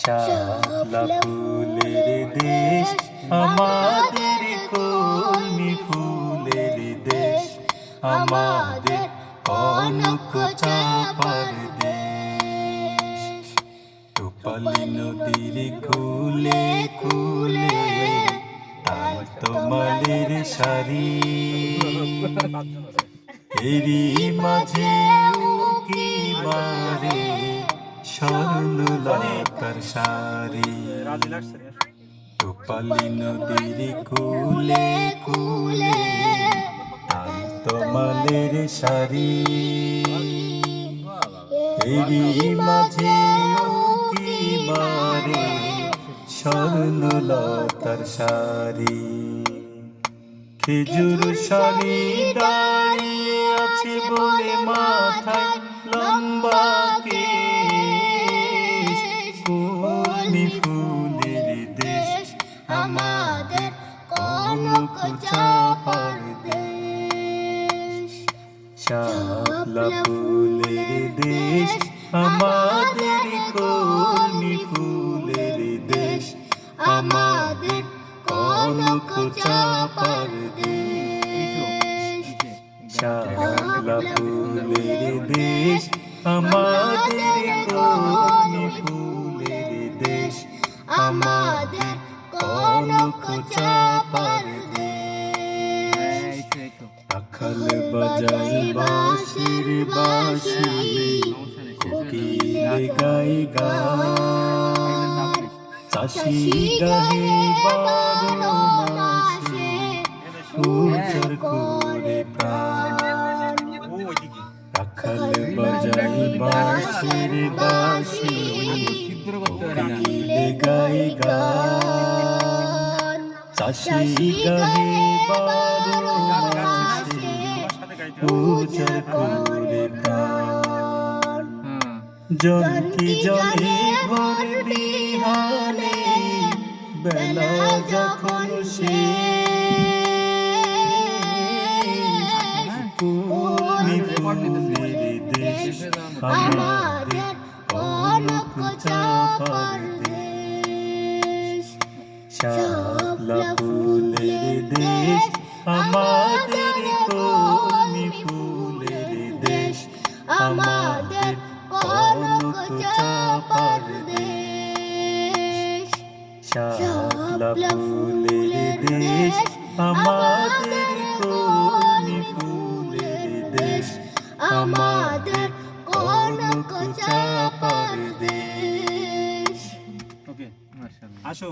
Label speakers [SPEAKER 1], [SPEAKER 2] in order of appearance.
[SPEAKER 1] শাপলা ফুলের দেশ আমাদের, কলমি ফুলের দেশ আমাদের, কনক চাঁপার দেশ। রূপালী নদীর কূলে কূলে তাল তমালের সারি, এরই মাঝে উকি মারে স্বর্ণলতার শাড়ি। রূপালী নদীর কূলে কূলে তাল তমালের শাড়ি, এরই মাঝে উকি মারে স্বর্ণলতার শাড়ি। খেজুর শাড়ি দাঁড়িয়ে আছে বলে মাথায় লম্বা কেশ, কলমি ফুলের দেশ আমাদের, কনক চাঁপার দেশ। শাপলা ফুলের দেশ আমাদের, কলমি ফুলের দেশ আমাদের, কনক চাঁপার দেশ। শাপলা ফুলের দেশ আমাদের, কলমি ফুলের দেশ আমাদের, কনক চাঁপার দেশ। রাখাল বাজাই বাঁশির বাঁশি, কোকিল গায় গান, চাষি গাহে বারো মাসে উজাড় করে প্রাণ। রাখাল বাজাই বাঁশির বাঁশি, কোকিল গায় গান, চাষি গাহে বারো মাসে উজাড় করে প্রাণ। জনকি জলে ভোর বিহানে বেলা যখন শেষ, কলমি ফুলের দেশ আমাদের, কনক চাঁপার দেশ। শাপলা ফুলের দেশ আমাদের, কলমি ফুলের দেশ আমাদের, কনক চাঁপার দেশ। শাপলা ফুলের দেশ আমাদের, কলমি ফুলের দেশ আমাদের, কনক চাঁপার দেশ।
[SPEAKER 2] ওকে, মাশাআল্লাহ। আসো।